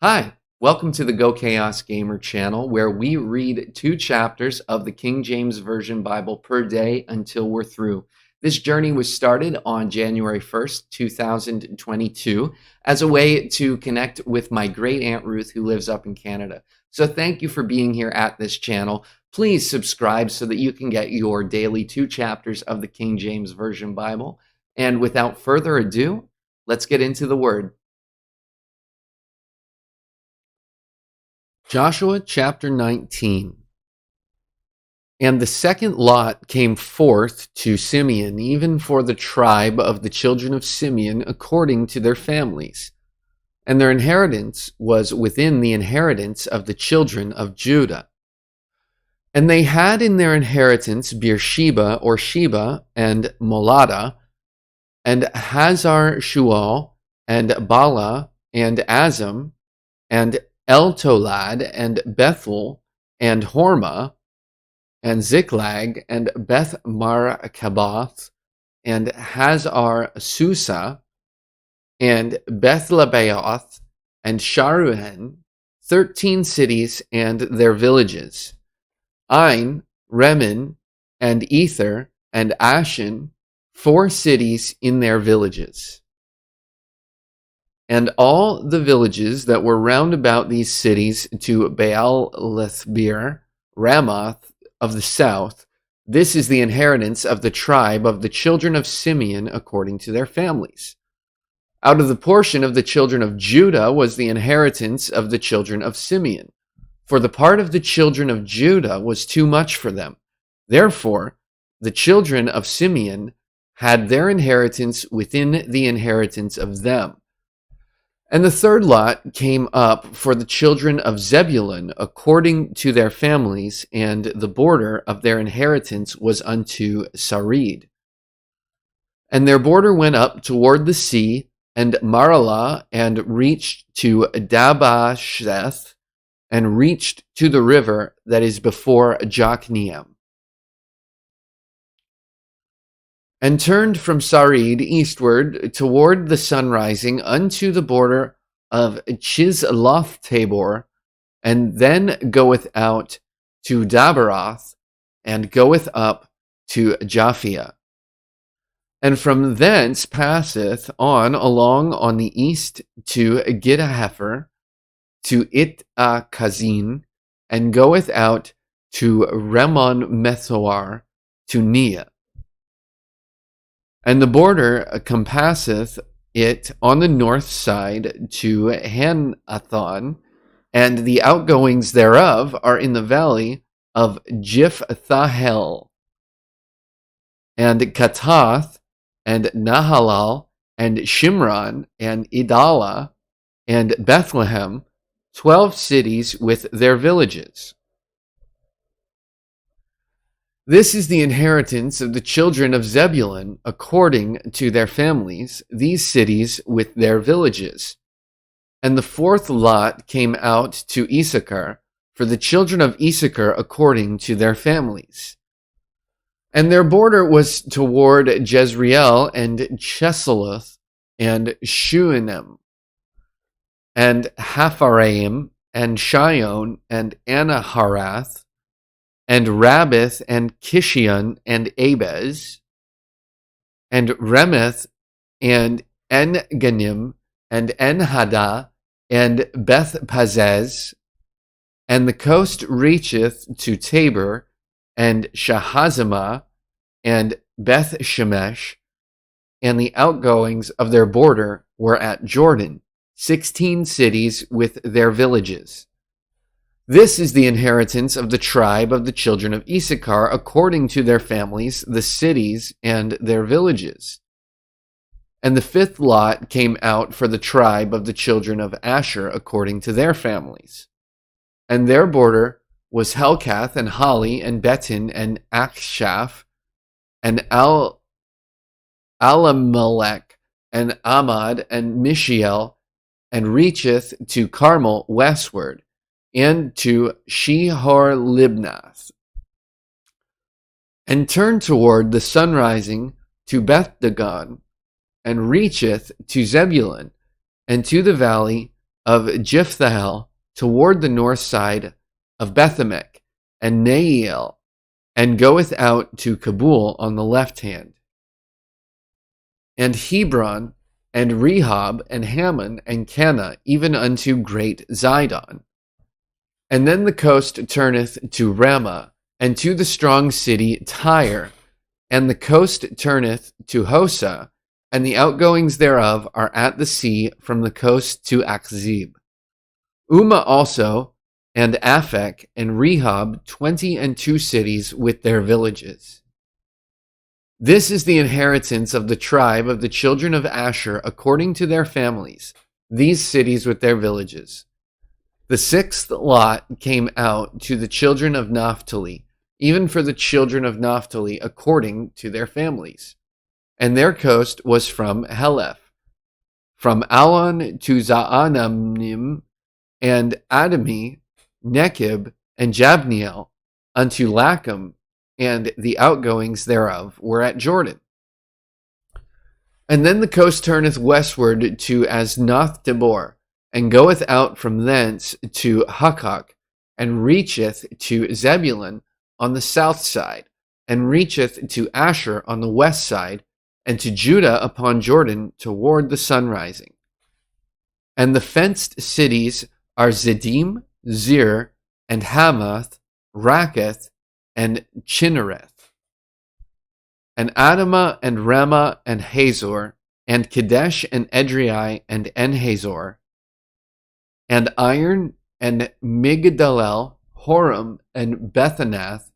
Hi, welcome to the GoChaosGamer channel, where we read 2 chapters of the King James Version Bible per day until we're through. This journey was started on January 1st, 2022, as a way to connect with my great Aunt Ruth, who lives up in Canada. So thank you for being here at this channel. Please subscribe so that you can get your daily 2 chapters of the King James Version Bible. And without further ado, let's get into the Word. Joshua chapter 19. And the second lot came forth to Simeon, even for the tribe of the children of Simeon, according to their families. And their inheritance was within the inheritance of the children of Judah. And they had in their inheritance Beersheba or Sheba, and Molada, and Hazar Shual, and Bala, and Azam, and Eltolad, and Bethel, and Hormah, and Ziklag, and Beth Markaboth, and Hazar Susa, and Bethlebaoth, and Sharuhen, 13 cities and their villages. Ain, Remen, and Ether, and Ashan, 4 cities in their villages. And all the villages that were round about these cities to Baal-lethbeer, Ramoth of the south, this is the inheritance of the tribe of the children of Simeon according to their families. Out of the portion of the children of Judah was the inheritance of the children of Simeon. For the part of the children of Judah was too much for them. Therefore, the children of Simeon had their inheritance within the inheritance of them. And the third lot came up for the children of Zebulun according to their families, and the border of their inheritance was unto Sarid. And their border went up toward the sea, and Maralah, and reached to Dabasheth, and reached to the river that is before Jokneam. And turned from Sarid eastward toward the sunrising unto the border of Chisloth-Tabor, and then goeth out to Dabaroth, and goeth up to Japhia. And from thence passeth on along on the east to Giddahefer, to It-Kazin, and goeth out to Remon-Methoar, to Nia. And the border compasseth it on the north side to Hanathon, and the outgoings thereof are in the valley of Jiphtahel, and Katath, and Nahalal, and Shimron, and Idala, and Bethlehem, 12 cities with their villages. This is the inheritance of the children of Zebulun according to their families, these cities with their villages. And the fourth lot came out to Issachar, for the children of Issachar according to their families. And their border was toward Jezreel, and Chesulloth, and Shunem, and Hapharaim, and Shion, and Anaharath, and Rabbith, and Kishion, and Abez, and Remeth, and En-Ganim, and En-Haddah, and Beth-Pazez, and the coast reacheth to Tabor, and Shahazimah, and Beth-Shemesh, and the outgoings of their border were at Jordan, 16 cities with their villages. This is the inheritance of the tribe of the children of Issachar according to their families, the cities and their villages. And the fifth lot came out for the tribe of the children of Asher according to their families. And their border was Helkath, and Hali, and Betin, and Akshaph, and Alamelech, and Amad, and Mishiel, and reacheth to Carmel westward, and to Shehor-Libnath, and turned toward the sunrising to Beth-Dagon, and reacheth to Zebulun, and to the valley of Jiphthahel toward the north side of Bethemech and Neiel, and goeth out to Kabul on the left hand, and Hebron, and Rehob, and Hammon, and Cana, even unto great Zidon. And then the coast turneth to Ramah, and to the strong city Tyre, and the coast turneth to Hosa, and the outgoings thereof are at the sea from the coast to Achzib. Ummah also, and Aphek, and Rehob, 22 cities with their villages. This is the inheritance of the tribe of the children of Asher according to their families, these cities with their villages. The sixth lot came out to the children of Naphtali, even for the children of Naphtali according to their families. And their coast was from Heleph, from Alon to Zaanannim, and Adami, Nekib, and Jabneel, unto Lacham, and the outgoings thereof were at Jordan. And then the coast turneth westward to Asnoth Debor, and goeth out from thence to Hukkok, and reacheth to Zebulun on the south side, and reacheth to Asher on the west side, and to Judah upon Jordan toward the sunrising. And the fenced cities are Ziddim, Zir, and Hamath, Raketh, and Chinnereth, and Adamah, and Ramah, and Hazor, and Kadesh, and Edrei, and En-Hazor, and Iron, and Migdalel, Horam, and Bethanath,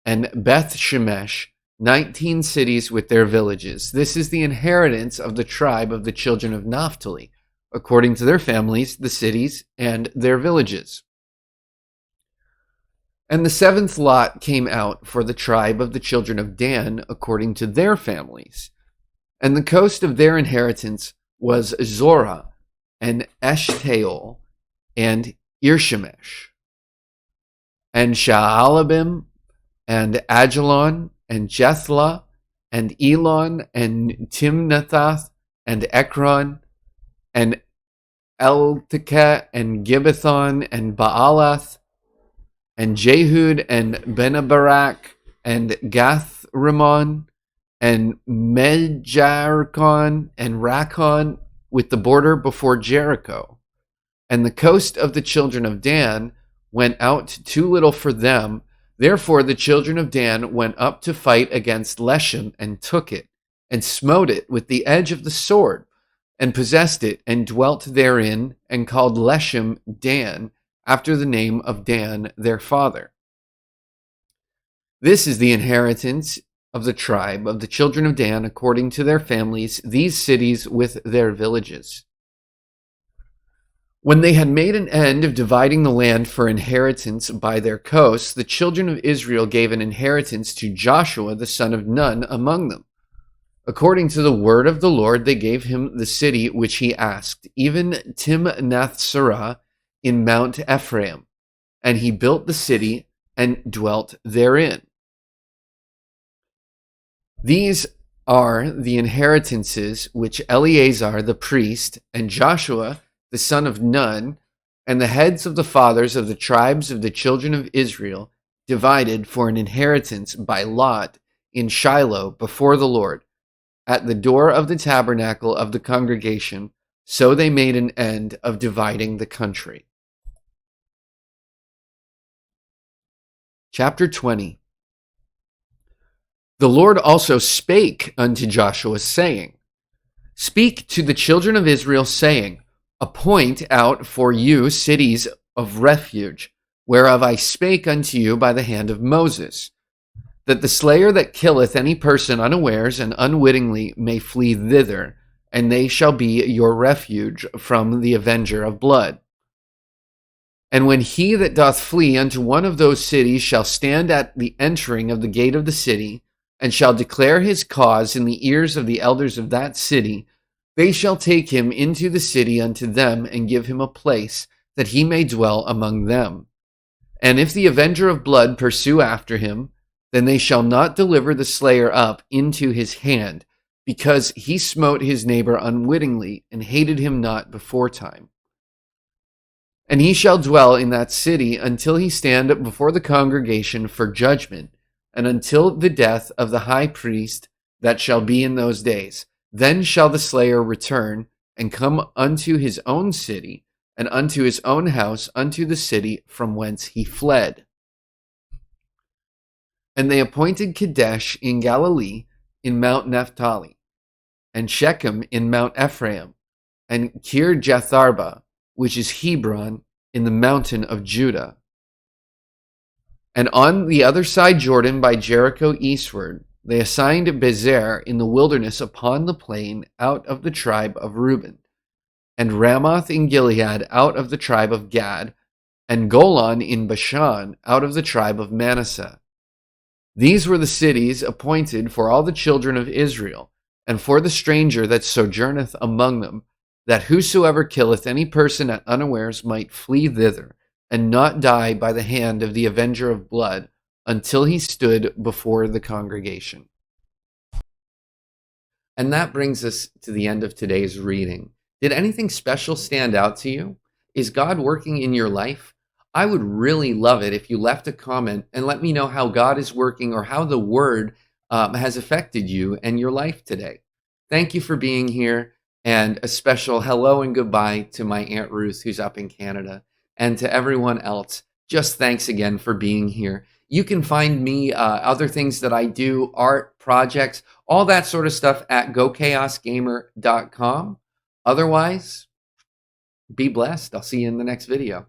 and Beth-Shemesh, 19 cities with their villages. This is the inheritance of the tribe of the children of Naphtali, according to their families, the cities, and their villages. And the seventh lot came out for the tribe of the children of Dan, according to their families. And the coast of their inheritance was Zorah, and Eshtaol, and Irshemesh, and Shaalabim, and Ajalon, and Jethlah, and Elon, and Timnathath, and Ekron, and Eltekeh, and Gibbethon, and Baalath, and Jehud, and Benabarak, and Gath-Rimmon, and Mejarkon, and Rakon, with the border before Jericho. And the coast of the children of Dan went out too little for them. Therefore the children of Dan went up to fight against Leshem, and took it, and smote it with the edge of the sword, and possessed it, and dwelt therein, and called Leshem Dan, after the name of Dan their father. This is the inheritance of the tribe of the children of Dan according to their families, these cities with their villages. When they had made an end of dividing the land for inheritance by their coasts, the children of Israel gave an inheritance to Joshua the son of Nun among them. According to the word of the Lord, they gave him the city which he asked, even Timnath-Serah in Mount Ephraim, and he built the city and dwelt therein. These are the inheritances which Eleazar the priest and Joshua the son of Nun and the heads of the fathers of the tribes of the children of Israel divided for an inheritance by lot in Shiloh before the Lord, at the door of the tabernacle of the congregation. So they made an end of dividing the country. Chapter 20. The Lord also spake unto Joshua, saying, Speak to the children of Israel, saying, Appoint out for you cities of refuge, whereof I spake unto you by the hand of Moses, that the slayer that killeth any person unawares and unwittingly may flee thither, and they shall be your refuge from the avenger of blood. And when he that doth flee unto one of those cities shall stand at the entering of the gate of the city, and shall declare his cause in the ears of the elders of that city, they shall take him into the city unto them, and give him a place, that he may dwell among them. And if the avenger of blood pursue after him, then they shall not deliver the slayer up into his hand, because he smote his neighbor unwittingly, and hated him not beforetime. And he shall dwell in that city until he stand before the congregation for judgment, and until the death of the high priest that shall be in those days. Then shall the slayer return and come unto his own city, and unto his own house, unto the city from whence he fled. And they appointed Kadesh in Galilee, in Mount Naphtali, and Shechem in Mount Ephraim, and Kirjatharba, which is Hebron, in the mountain of Judah. And on the other side Jordan by Jericho eastward, they assigned Bezer in the wilderness upon the plain out of the tribe of Reuben, and Ramoth in Gilead out of the tribe of Gad, and Golan in Bashan out of the tribe of Manasseh. These were the cities appointed for all the children of Israel, and for the stranger that sojourneth among them, that whosoever killeth any person at unawares might flee thither, and not die by the hand of the avenger of blood, until he stood before the congregation. And that brings us to the end of today's reading. Did anything special stand out to you? Is God working in your life? I would really love it if you left a comment and let me know how God is working or how the Word has affected you and your life today. Thank you for being here, and a special hello and goodbye to my Aunt Ruth, who's up in Canada, and to everyone else. Just thanks again for being here. You can find me, other things that I do, art, projects, all that sort of stuff at GoChaosGamer.com. Otherwise, be blessed. I'll see you in the next video.